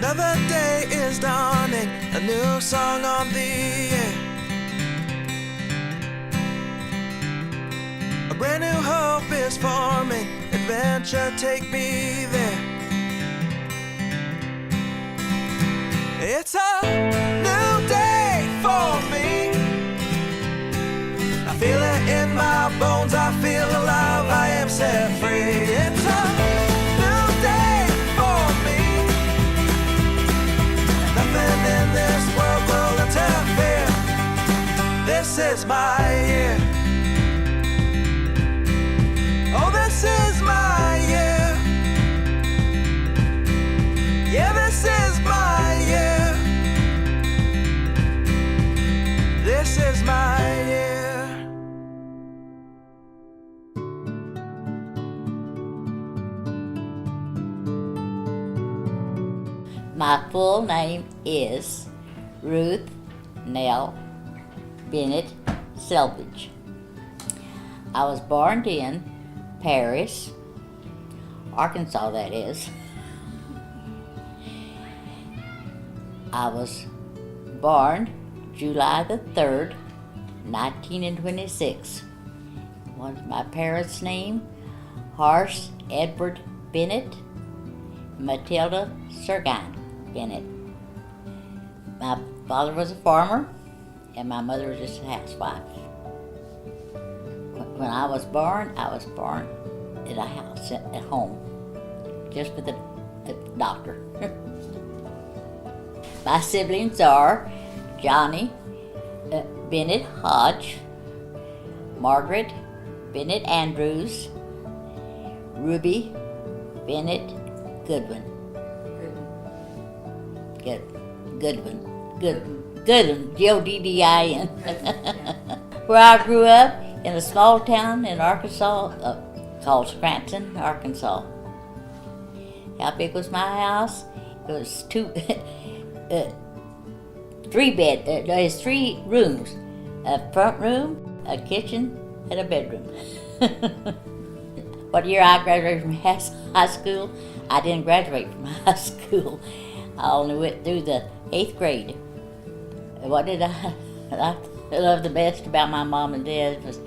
Another day is dawning, a new song on the air. A brand new hope is forming, adventure take me there. It's a new day for me. I feel it in my bones, I feel alive, I am set free. It's a new day for me. Nothing in this world will interfere. This is my year. Oh, this is my year. Yeah, this is my year. This is my year. My full name is Ruth Nell Bennett Selvidge. I was born in Paris, Arkansas, that is. I was born July the 3rd, 1926. What's my parents' name? Horace Edward Bennett, Matilda Sergine Bennett. My father was a farmer, and my mother was just a housewife. When I was born at a house, at home, just with a doctor. My siblings are Johnny Bennett Hodge, Margaret Bennett Andrews, Ruby Bennett Goodwin. Goodwin, Goddin. Where I grew up in a small town in Arkansas called Scranton, Arkansas. How big was my house? It was there's 3 rooms, a front room, a kitchen, and a bedroom. What year I graduated from high school? I didn't graduate from high school. I only went through the 8th grade. What did I love the best about my mom and dad was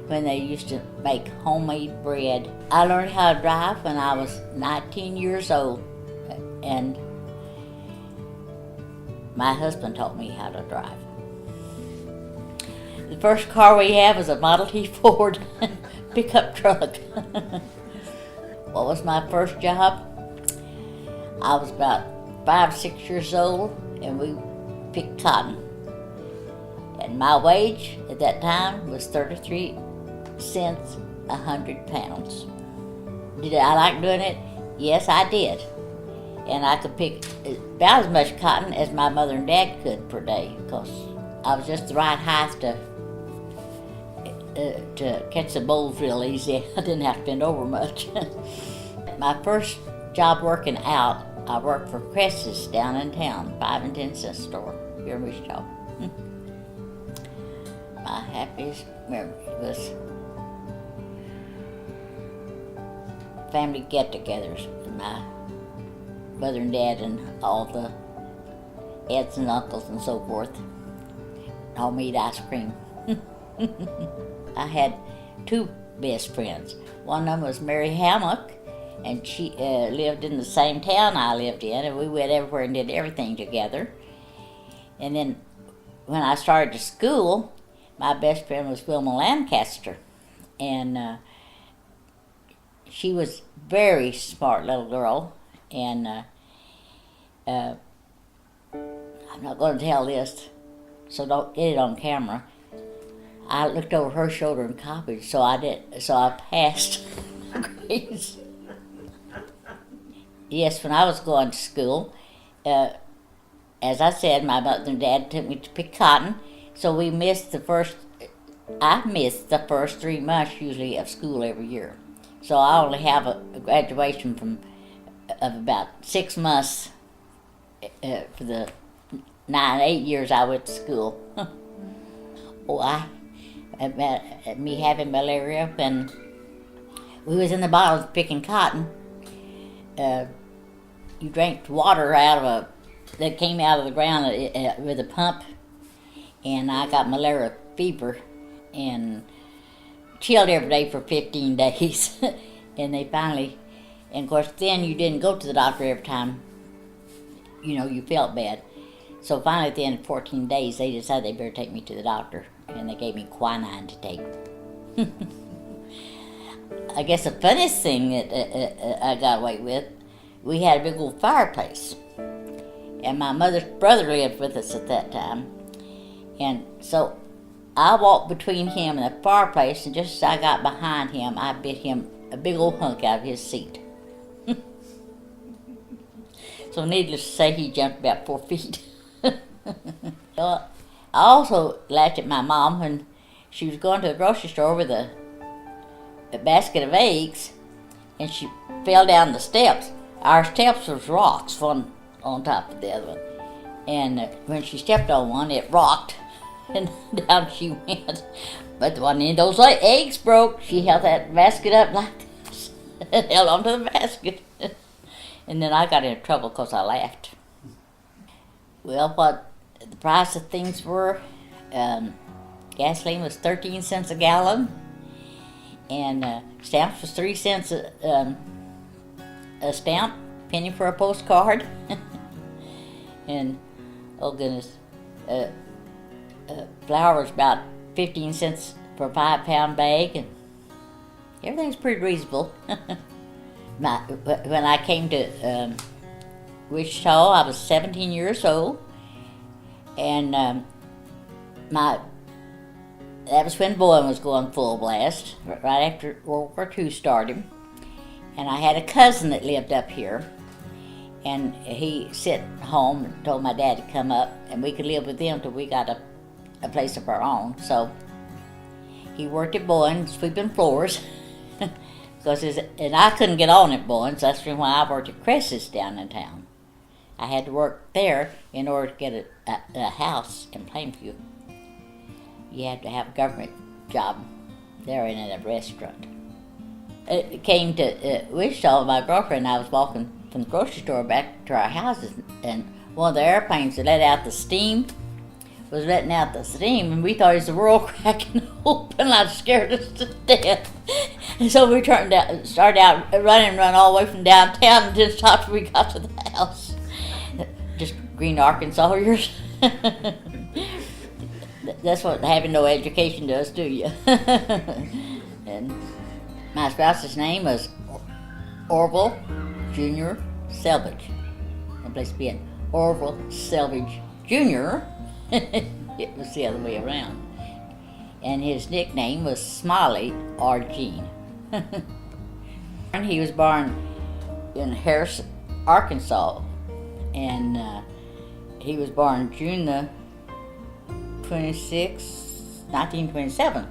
when they used to make homemade bread. I learned how to drive when I was 19 years old, and my husband taught me how to drive. The first car we had was a Model T Ford pickup truck. What was my first job? I was about 5 or 6 years old, and we picked cotton. And my wage at that time was 33 cents 100 pounds. Did I like doing it? Yes, I did. And I could pick about as much cotton as my mother and dad could per day, because I was just the right height to catch the bowls real easy. I didn't have to bend over much. My first job working out, I worked for Cress's down in town, 5 and 10 cent store here in Wichita. My happiest memory was family get-togethers with my mother and dad and all the aunts and uncles and so forth. Homemade ice cream. I had 2 best friends. One of them was Mary Hammock, and she lived in the same town I lived in, and we went everywhere and did everything together. And then when I started to school, my best friend was Wilma Lancaster, and she was a very smart little girl, and I'm not going to tell this, so don't get it on camera. I looked over her shoulder and copied, so I passed grades. Yes, when I was going to school, as I said, my mother and dad took me to pick cotton, so I missed the first 3 months usually of school every year. So I only have a graduation of about 6 months for the 8 years I went to school. Me having malaria when we was in the bottles picking cotton. you drank water that came out of the ground with a pump, and I got malaria fever and chilled every day for 15 days. And they finally, and of course then you didn't go to the doctor every time, you felt bad. So finally at the end of 14 days they decided they better take me to the doctor, and they gave me quinine to take. I guess the funniest thing that I got away with, we had a big old fireplace, and my mother's brother lived with us at that time, and so I walked between him and the fireplace, and just as I got behind him, I bit him a big old hunk out of his seat. So needless to say, he jumped about 4 feet. Well, I also laughed at my mom when she was going to the grocery store with a basket of eggs, and she fell down the steps. Our steps was rocks, one on top of the other one. And when she stepped on one, it rocked, and down she went. But one of those eggs broke. She held that basket up like this and held onto the basket. And then I got into trouble because I laughed. Well, what the price of things were, gasoline was 13 cents a gallon, and stamps was 3 cents a stamp, penny for a postcard. And, oh goodness, flour was about 15 cents for a 5-pound bag, and everything's pretty reasonable. When I came to Wichita, I was 17 years old, and that was when Boeing was going full blast, right after World War II started. And I had a cousin that lived up here, and he sat home and told my dad to come up, and we could live with them till we got a place of our own. So he worked at Boeing, sweeping floors, and I couldn't get on at Boeing, so that's why I worked at Cress's down in town. I had to work there in order to get a house in Plainview. You had to have a government job there and in a restaurant. It came to Wichita, my girlfriend and I was walking from the grocery store back to our houses, and one of the airplanes that let out the steam was letting out the steam, and we thought it was the world cracking open. Like, scared us to death. And so we started out run all the way from downtown and just stopped when we got to the house. Just green Arkansasians. That's what having no education does to you. And my spouse's name was Orville Jr. Selvidge. No place to be in. Orville Selvidge Jr. It was the other way around. And his nickname was Smiley or Gene. And he was born in Harris, Arkansas. And he was born June the 26th, 1927.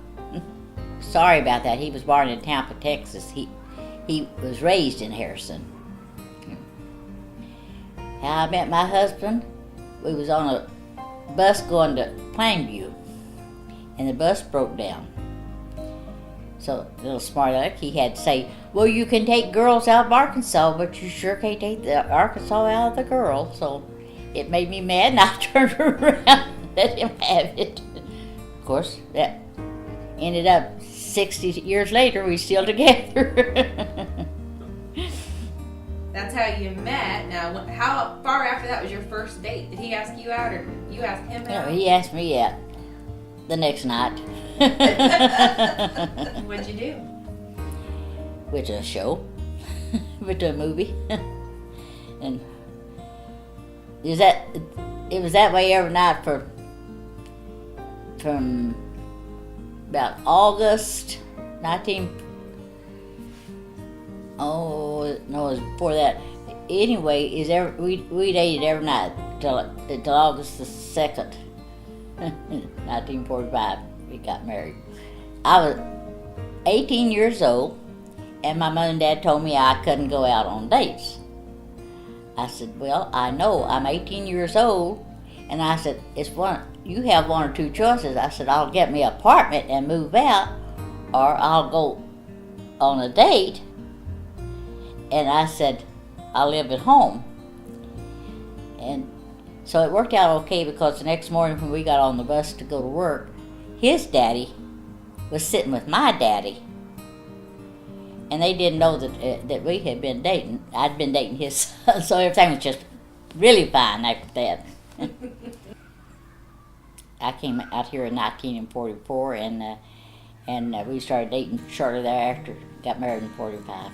Sorry about that. He was born in Tampa, Texas. He was raised in Harrison. How I met my husband, we was on a bus going to Plainview, and the bus broke down. So, a little smart aleck, he had to say, well, you can take girls out of Arkansas, but you sure can't take the Arkansas out of the girl. So, it made me mad, and I turned around and let him have it. Of course, that ended up 60 years later, we're still together. That's how you met. Now, how far after that was your first date? Did he ask you out, or you asked him out? No, he asked me out the next night. What'd you do? Went to a show. Went to a movie. And it was that way every night from about August 19... Oh, no, it was before that. Anyway, we dated every night till August the 2nd, 1945. We got married. I was 18 years old, and my mother and dad told me I couldn't go out on dates. I said, well, I know, I'm 18 years old, and I said, you have one or two choices. I said, I'll get me an apartment and move out, or I'll go on a date. And I said, I'll live at home. And so it worked out okay, because the next morning when we got on the bus to go to work, his daddy was sitting with my daddy. And they didn't know that we had been dating. I'd been dating his son, so everything was just really fine after that. I came out here in 1944, and we started dating shortly thereafter. Got married in 45.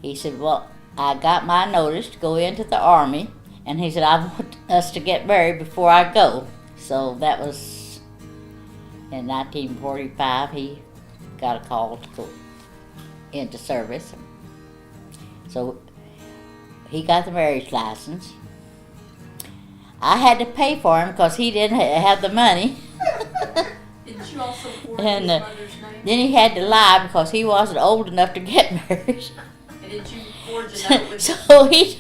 He said, well, I got my notice to go into the Army, and he said, I want us to get married before I go. So that was in 1945. He got a call to go into service. So he got the marriage license. I had to pay for him because he didn't have the money. Did you also forge And his mother's name? then he had to lie because he wasn't old enough to get married. And did you forge a note with So he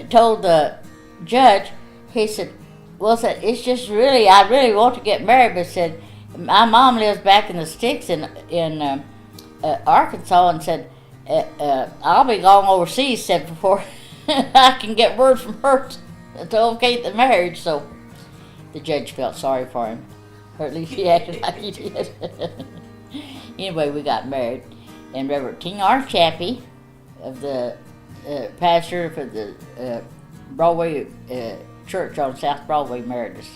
told the judge, he said, well, said, it's just really, I really want to get married, but said, my mom lives back in the sticks in Arkansas, and said, I'll be going overseas, said, before I can get word from her to okay the marriage. So the judge felt sorry for him, or at least he acted like he did. Anyway, we got married, and Reverend King R. Chappie, of the pastor for the Broadway church on South Broadway, married us.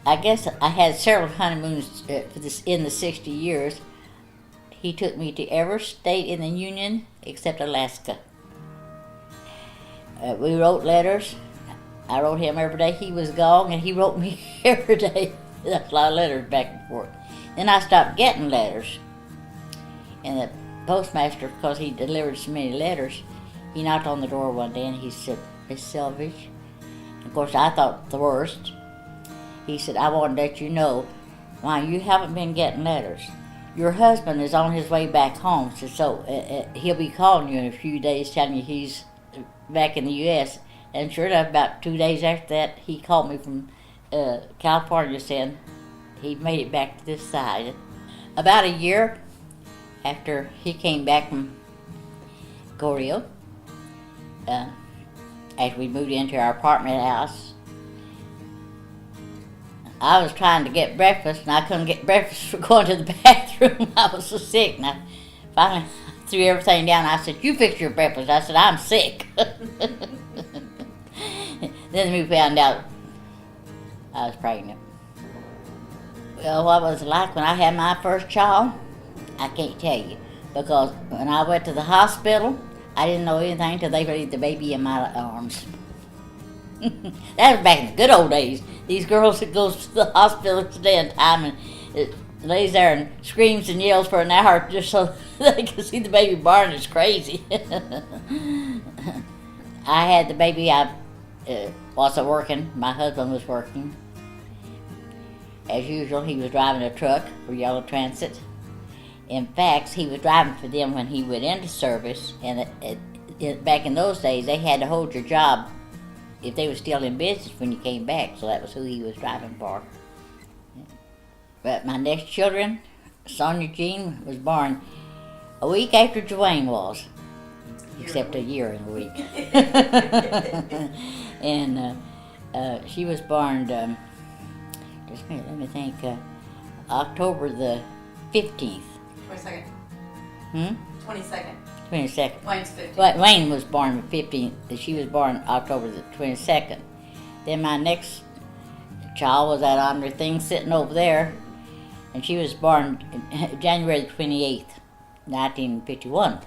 I guess I had several honeymoons in the 60 years. He took me to every state in the Union except Alaska. We wrote letters. I wrote him every day he was gone, and he wrote me every day. That's a lot of letters back and forth. Then I stopped getting letters. And the postmaster, because he delivered so many letters, he knocked on the door one day and he said, Miss Selvidge. Of course, I thought the worst. He said, I want to let you know, why you haven't been getting letters. Your husband is on his way back home, so he'll be calling you in a few days telling you he's back in the U.S. And sure enough, about 2 days after that, he called me from California saying he made it back to this side. About a year after he came back from Gorio, as we moved into our apartment house, I was trying to get breakfast, and I couldn't get breakfast for going to the bathroom. I was so sick, and I finally threw everything down. I said, you fix your breakfast. I said, I'm sick. Then we found out I was pregnant. Well, what was it like when I had my first child? I can't tell you, because when I went to the hospital, I didn't know anything until they laid the baby in my arms. That was back in the good old days. These girls that goes to the hospital today in time and it lays there and screams and yells for an hour just so they can see the baby born. It's crazy. I had the baby. I wasn't working. My husband was working. As usual, he was driving a truck for Yellow Transit. In fact, he was driving for them when he went into service, and back in those days, they had to hold your job if they were still in business when you came back, so that was who he was driving for. But my next children, Sonia Jean, was born a week after Joanne was, except a year and a week. And she was born, just a minute, let me think, October the 15th. 22nd. 22nd. 22nd. Wayne's 15th. Wayne was born the 15th. She was born October the 22nd. Then my next child was that Andre thing sitting over there, and she was born January the 28th, 1951.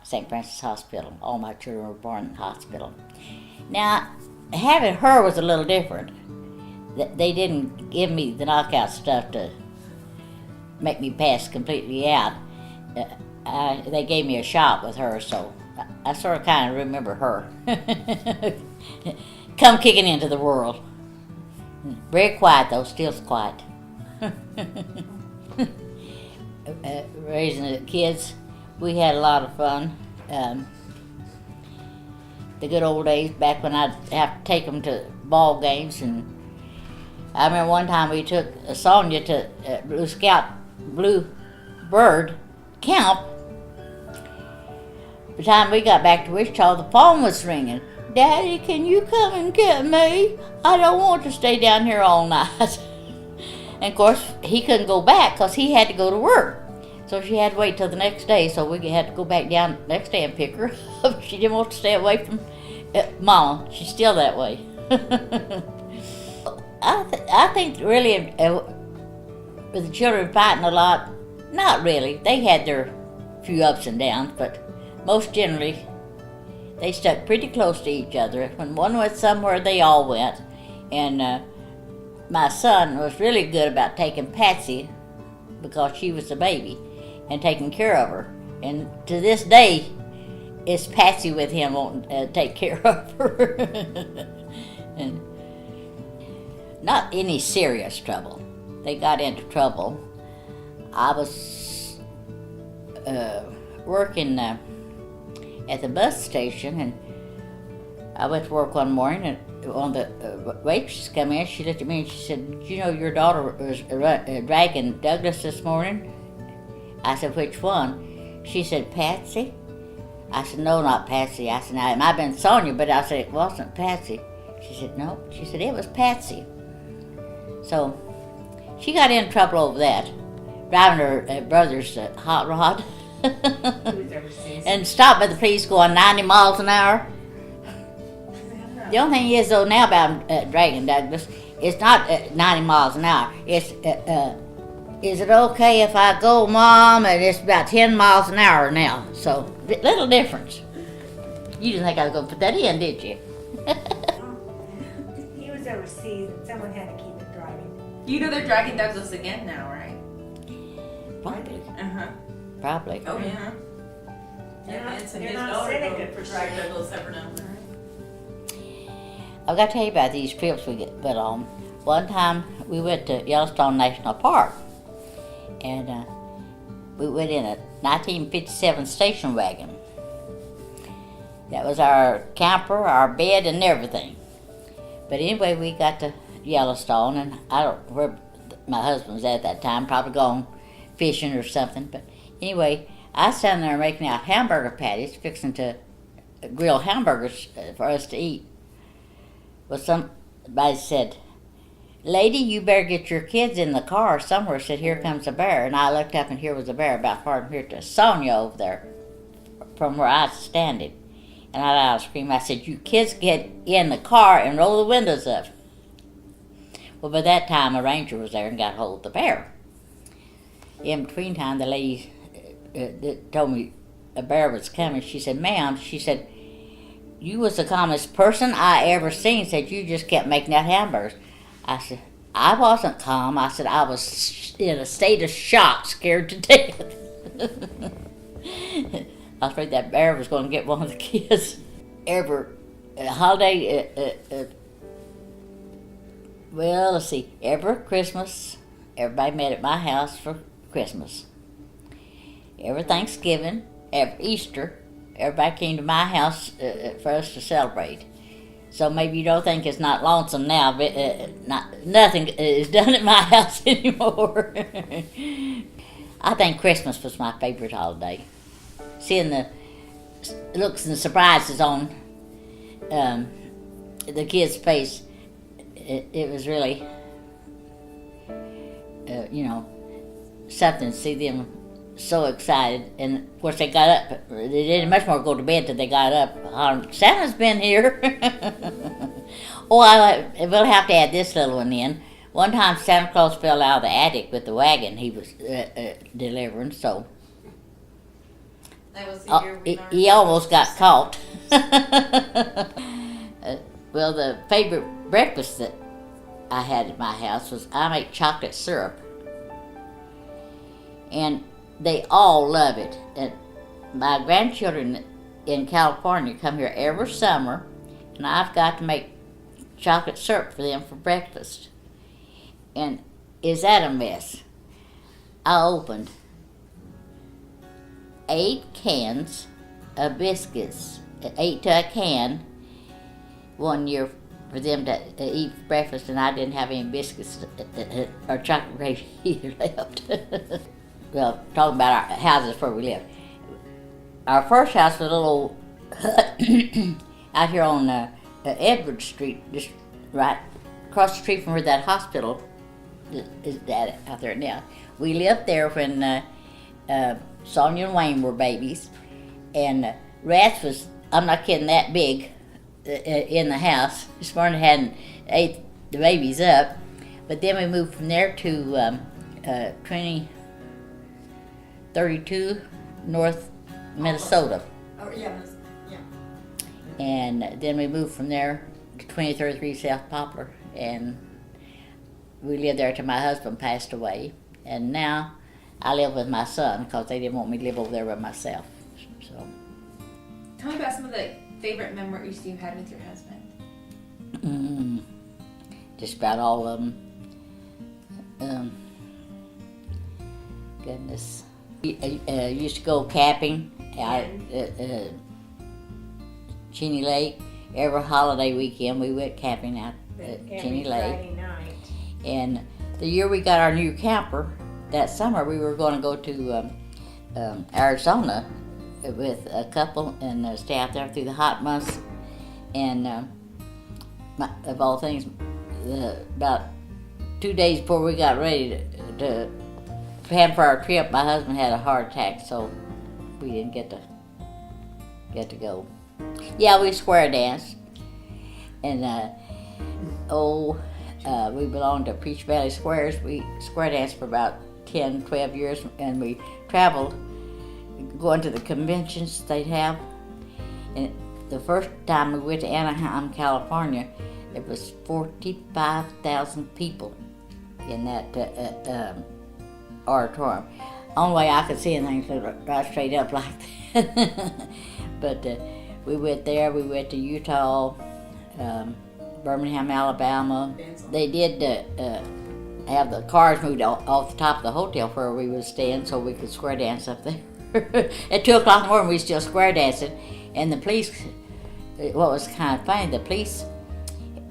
St. Francis Hospital. All my children were born in the hospital. Now, having her was a little different. They didn't give me the knockout stuff to make me pass completely out. They gave me a shot with her, so I sort of kind of remember her. Come kicking into the world. Very quiet though, still quiet. Raising the kids, we had a lot of fun. The good old days back when I'd have to take them to ball games, and I remember one time we took Sonia to Blue Bird camp. By the time we got back to Wichita, the phone was ringing. Daddy, can you come and get me? I don't want to stay down here all night. And of course, he couldn't go back because he had to go to work. So she had to wait till the next day, so we had to go back down the next day and pick her up. She didn't want to stay away from Mama. She's still that way. I think really with the children fighting a lot, not really. They had their few ups and downs, but most generally they stuck pretty close to each other. When one went somewhere, they all went. And my son was really good about taking Patsy, because she was a baby, and taking care of her. And to this day, it's Patsy with him wanting to take care of her. And not any serious trouble. They got into trouble. I was working at the bus station, and I went to work one morning, and one of the waitresses come in. She looked at me and she said, "Did you know your daughter was dragging Douglas this morning?" I said, "Which one?" She said, "Patsy." I said, "No, not Patsy." I said, "Now, it might have been Sonia, but I said, it wasn't Patsy." She said, "No." She said, "It was Patsy." So she got in trouble over that, driving her brother's hot rod. And stopped by the police going 90 miles an hour. The only thing is, though, now about dragging Douglas, it's not 90 miles an hour. It's, is it okay if I go, Mom? And it's about 10 miles an hour now. So, little difference. You didn't think I was going to put that in, did you? He was overseas and someone had to keep it driving. You know they're dragging Douglas again now, right? Probably. Uh-huh. Probably. Oh, yeah. Yeah, Vince and They're his not daughter sitting go good for drag sure. Douglas ever now. I've got to tell you about these trips we get put on. One time we went to Yellowstone National Park, and we went in a 1957 station wagon. That was our camper, our bed, and everything. But anyway, we got to Yellowstone, and I don't know where my husband was at that time, probably gone fishing or something. But anyway, I was standing there making out hamburger patties, fixing to grill hamburgers for us to eat. Well, somebody said, "Lady, you better get your kids in the car somewhere." Said, "Here comes a bear." And I looked up, and here was a bear about far from here to Sonia over there from where I was standing. And I let out a scream. I said, "You kids get in the car and roll the windows up." Well, by that time, a ranger was there and got hold of the bear. In between time, the lady that told me a bear was coming, she said, "Ma'am," she said, "you was the calmest person I ever seen." Said, "You just kept making that hamburgers." I said, "I wasn't calm." I said, "I was in a state of shock, scared to death." I was afraid that bear was going to get one of the kids. Every holiday, well, let's see, every Christmas, everybody met at my house for Christmas. Every Thanksgiving, every Easter, everybody came to my house for us to celebrate. So maybe you don't think it's not lonesome now, but nothing is done at my house anymore. I think Christmas was my favorite holiday. Seeing the looks and surprises on the kids' face, it was really, something to see them so excited. And of course they got up, they didn't much more go to bed till they got up. Santa's been here. We'll have to add this little one in. One time Santa Claus fell out of the attic with the wagon he was delivering, so That was the year we learned. he almost got caught. Well, the favorite breakfast that I had at my house was I make chocolate syrup. And they all love it. And my grandchildren in California come here every summer, and I've got to make chocolate syrup for them for breakfast. And is that a mess? I opened 8 cans of biscuits, 8 to a can, one year for them to eat for breakfast, and I didn't have any biscuits or chocolate gravy either left. Well, talking about our houses where we lived. Our first house was a little hut, out here on Edward Street, just right across the street from where that hospital is that out there now. We lived there when Sonia and Wayne were babies, and rats was, I'm not kidding, that big in the house. This morning hadn't ate the babies up, but then we moved from there to 2032 North Minnesota. Oh, yeah, yeah. And then we moved from there to 2033 South Poplar, and we lived there till my husband passed away. And now I live with my son because they didn't want me to live over there by myself. So, Tell me about some of the favorite memories you had with your husband. just about all of them. Goodness. We used to go camping out at Cheney Lake. Every holiday weekend we went camping out at Cheney Lake. Friday night. And the year we got our new camper, that summer we were going to go to Arizona with a couple and stay out there through the hot months. And of all things, about 2 days before we got ready to plan for our trip, my husband had a heart attack, so we didn't get to go. Yeah, we square danced, and we belonged to Peach Valley Squares. We square danced for about 10, 12 years, and we traveled, going to the conventions they'd have. And the first time we went to Anaheim, California, there was 45,000 people in that auditorium. Only way I could see anything was right straight up like that. But we went there. We went to Utah, Birmingham, Alabama. They did have the cars moved off the top of the hotel where we was staying so we could square dance up there. At 2 o'clock in the morning, we was still square dancing. And the police, what was kind of funny, the police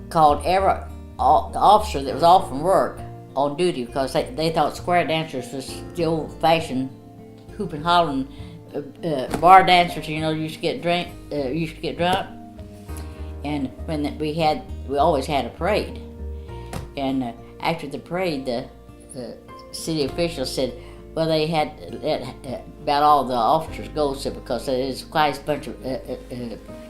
called every officer that was off from work on duty because they thought square dancers was the old-fashioned hooping, hollering bar dancers. You know, used to get drunk. And when we always had a parade. And after the parade, the city officials said, well, they had let about all the officers go, so because there's quite a bunch of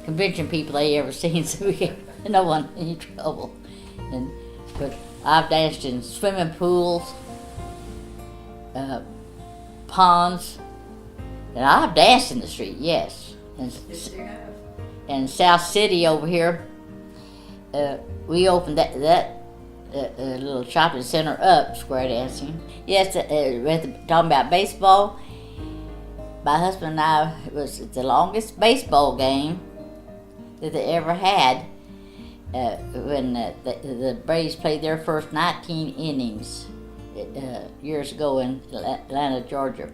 convention people they ever seen, so we had no one any trouble. But I've danced in swimming pools, ponds, and I've danced in the street, yes. And South City over here, we opened that little shopping center up, square dancing. Yes, talking about baseball, my husband and I, it was the longest baseball game that they ever had when the Braves played their first 19 innings years ago in Atlanta, Georgia.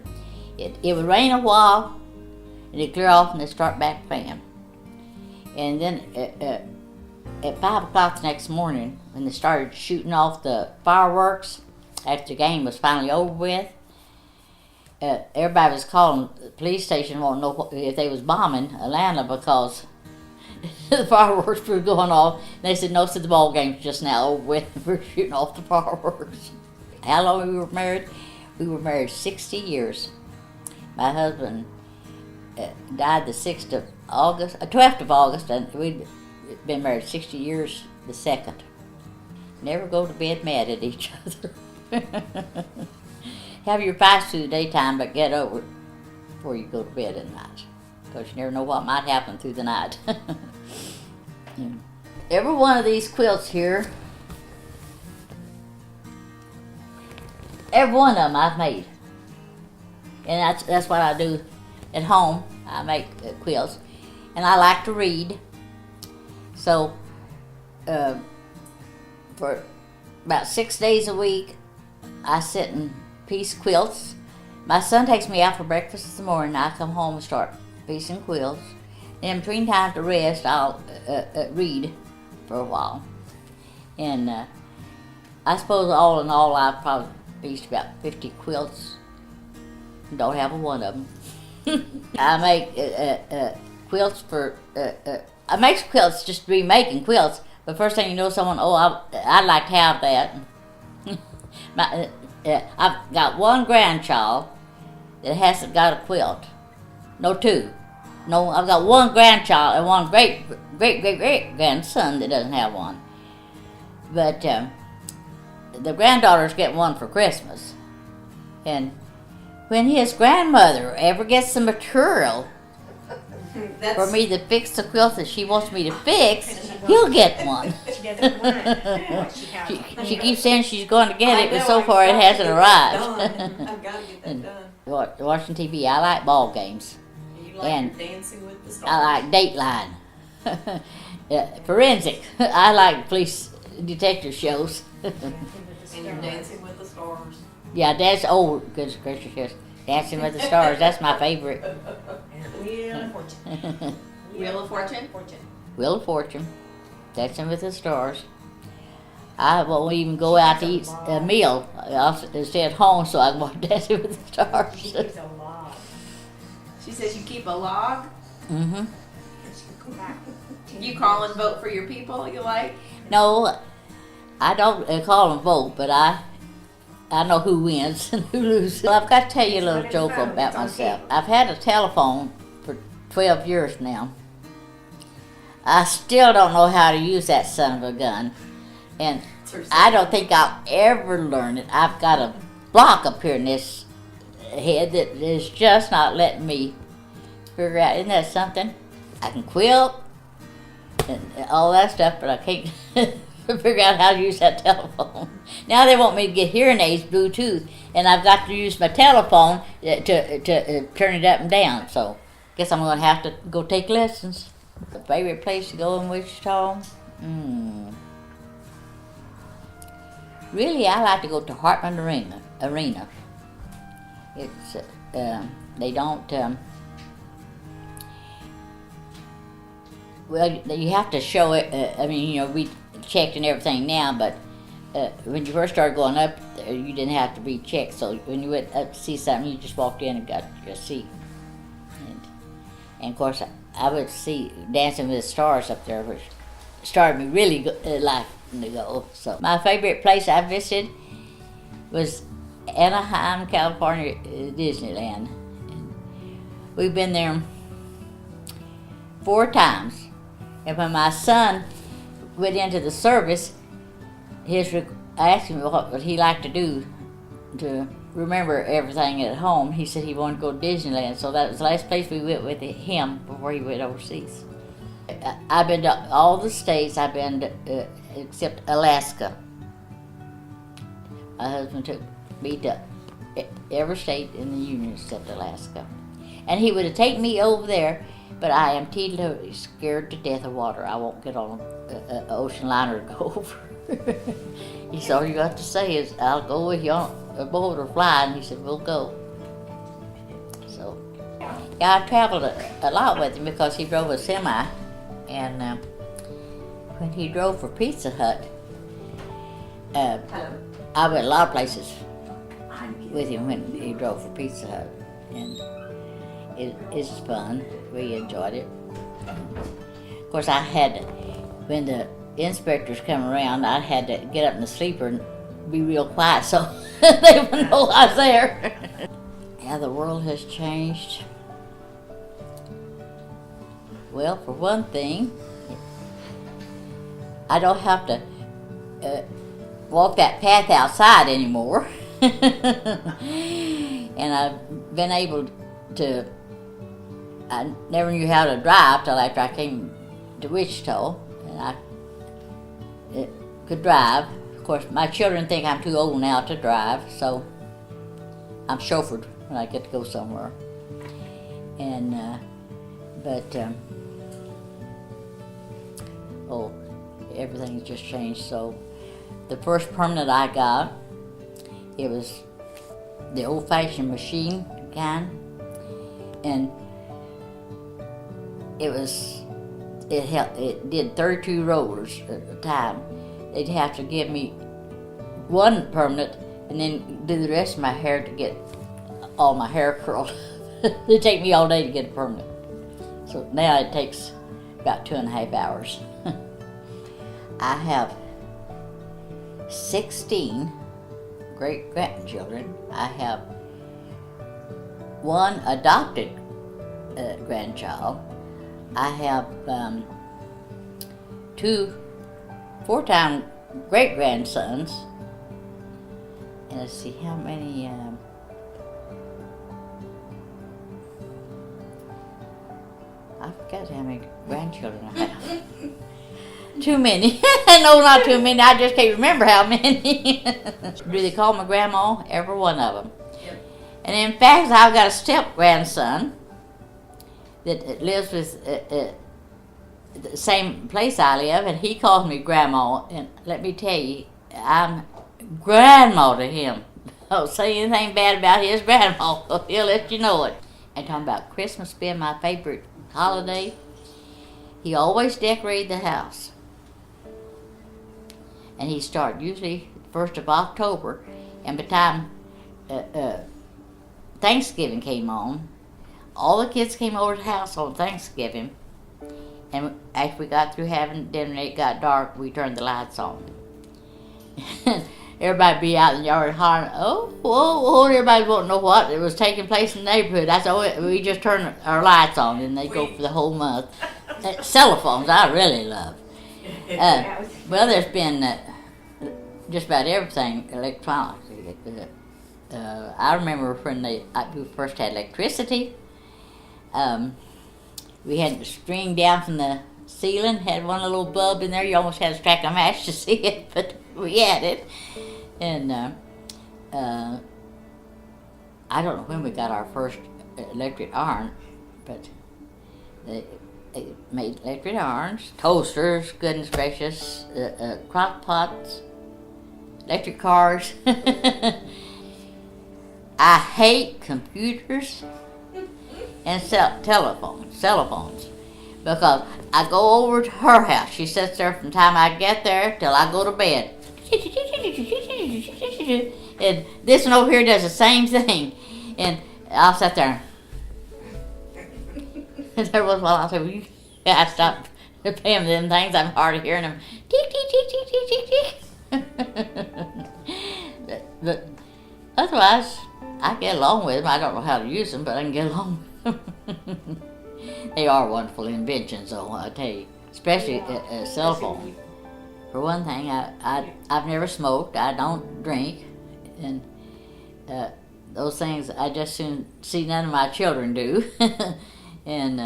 It would rain a while, and it'd clear off, and they'd start back playing. And then at 5 o'clock the next morning, when they started shooting off the fireworks after the game was finally over with, everybody was calling the police station, wanting to know if they was bombing Atlanta because the fireworks were going off. And they said, no, said the ball game's just now over with. We're shooting off the fireworks. How long we were married? We were married 60 years. My husband died the 12th of August, and we'd been married 60 years the 2nd. Never go to bed mad at each other. Have your fights through the daytime, but get over it before you go to bed at night, because you never know what might happen through the night. Yeah. Every one of these quilts here, every one of them I've made, and that's what I do at home. I make quilts, and I like to read. So for about 6 days a week, I sit and piece quilts. My son takes me out for breakfast in the morning. I come home and start piecing quilts. And between time to rest, I'll read for a while. And I suppose all in all, I've probably pieced about 50 quilts. Don't have one of them. I make quilts for I make quilts just to be making quilts. But first thing you know, someone, I'd like to have that. I've got one grandchild that hasn't got a quilt. No, two. No, I've got one grandchild and one great grandson that doesn't have one. But the granddaughters get one for Christmas. And when his grandmother ever gets the material for me to fix the quilt that she wants me to fix, he'll get one. She doesn't want it. She has She keeps saying she's going to get it, but so far it hasn't arrived. I've got to get that done. Watching TV, I like ball games. You like And Dancing with the Stars? I like Dateline. Forensic. I like police detective shows. And you're Dancing with the Stars. Yeah, that's old. Good gracious, yes. Dancing with the Stars. That's my favorite. Wheel of Fortune. Wheel of Fortune? Wheel of Fortune. Dancing with the Stars. I won't even go out to eat a meal. I'll stay at home so I can watch Dancing with the Stars. She keeps a log. She says you keep a log. Mm-hmm. And she'll go back. You call and vote for your people you like? No, I don't call them vote, but I know who wins and who loses. Well, I've got to tell you a little joke about myself. I've had a telephone for 12 years now. I still don't know how to use that son of a gun. And I don't think I'll ever learn it. I've got a block up here in this head that is just not letting me figure out. Isn't that something? I can quilt and all that stuff, but I can't figure out how to use that telephone. Now they want me to get hearing aids, Bluetooth, and I've got to use my telephone to turn it up and down. So guess I'm going to have to go take lessons. The favorite place to go in Wichita? Really, I like to go to Hartman Arena. It's they don't. Well, you have to show it. I mean, you know, we checked and everything now, but when you first started going up there, you didn't have to be checked. So when you went up to see something, you just walked in and got your seat. And of course, I would see Dancing with the Stars up there, which started me really liking to go. So my favorite place I visited was Anaheim, California, Disneyland. And we've been there 4 times. And when my son went into the service, I asked him what would he like to do to remember everything at home. He said he wanted to go to Disneyland, so that was the last place we went with him before he went overseas. I've been to all the states. I've been to, except Alaska. My husband took me to every state in the Union except Alaska. And he would have taken me over there, but I am totally scared to death of water. I won't get on an ocean liner to go over. He said, all you got to say is, I'll go with you on a boat or fly, and he said, we'll go. So, yeah, I traveled a lot with him because he drove a semi, and when he drove for Pizza Hut, I went a lot of places with him when he drove for Pizza Hut, and it's fun. We enjoyed it. Of course, when the inspectors come around, I had to get up in the sleeper and be real quiet so they wouldn't know I was there. Yeah, the world has changed. Well, for one thing, I don't have to walk that path outside anymore. And I've been able to, I never knew how to drive till after I came to Wichita, and I could drive. Of course, my children think I'm too old now to drive, so I'm chauffeured when I get to go somewhere. And, everything's just changed. So the first permit I got, it was the old-fashioned machine kind, and it did 32 rollers at a time. They'd have to give me one permanent and then do the rest of my hair to get all my hair curled. It'd take me all day to get a permanent. So now it takes about 2.5 hours. I have 16 great grandchildren. I have one adopted grandchild. I have 2 4-time great grandsons. And let's see how many. I forgot how many grandchildren I have. Too many. No, not too many. I just can't remember how many. Do they call me grandma? Every one of them. Yep. And in fact, I've got a step grandson that lives with the same place I live, and he calls me grandma. And let me tell you, I'm grandma to him. Don't say anything bad about his grandma. He'll let you know it. And talking about Christmas being my favorite holiday, he always decorated the house. And he started usually 1st of October, and by the time Thanksgiving came on, all the kids came over to the house on Thanksgiving, and after we got through having dinner and it got dark, we turned the lights on. Everybody be out in the yard hollering, oh, whoa, whoa, everybody won't know what it was taking place in the neighborhood. That's all. We just turn our lights on, and they go for the whole month. Cell phones, I really love. Well, there's been just about everything electronic. I remember when we first had electricity. We had the string down from the ceiling, had one little bulb in there. You almost had to strike a match to see it, but we had it. And I don't know when we got our first electric iron, but they made electric irons, toasters, goodness gracious, crock pots, electric cars. I hate computers and cell phones, because I go over to her house. She sits there from the time I get there till I go to bed. And this one over here does the same thing. And I'll sit there. And there was one, I said, well, I stopped paying them things. I'm hard of hearing them. Tick, tick, tick, tick, tick, tick, tick. But otherwise, I get along with them. I don't know how to use them, but I can get along with them. They are wonderful inventions, though, I tell you. Especially a cell phone. For one thing, I've never smoked. I don't drink. And those things I just soon see none of my children do. And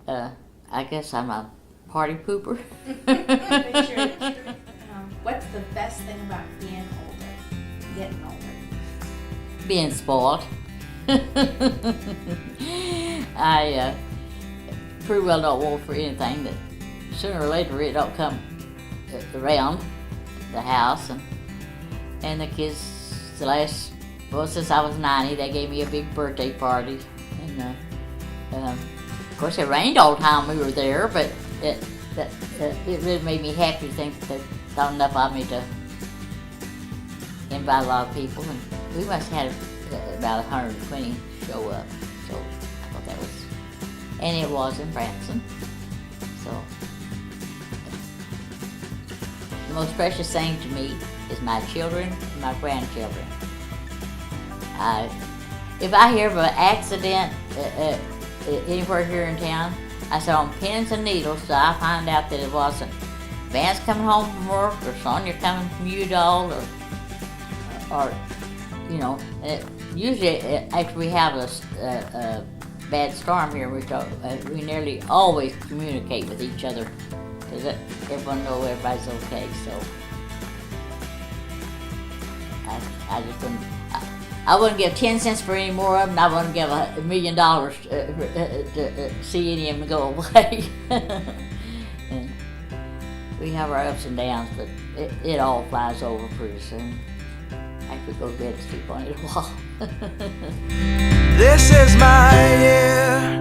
I guess I'm a party pooper. What's the best thing about being older, getting older? Being spoiled. I pretty well don't want for anything that sooner or later it don't come around the house. And the kids, since I was 90, they gave me a big birthday party. And of course, it rained all the time we were there, but it really made me happy to think that they thought enough of me to invite a lot of people. And we must have had about 120 show up. So I thought that was, and it was in Branson. So the most precious thing to me is my children and my grandchildren. If I hear of an accident anywhere here in town, I sit on pins and needles so I find out that it wasn't Vance coming home from work or Sonia coming from Udall or you know. Usually after we have a bad storm here, we nearly always communicate with each other because everyone knows everybody's okay. So I just wouldn't. I wouldn't give 10 cents for any more of them, and I wouldn't give $1 million to see any of them go away. And we have our ups and downs, but it all flies over pretty soon. After we go to bed and sleep on it a while. This is my year.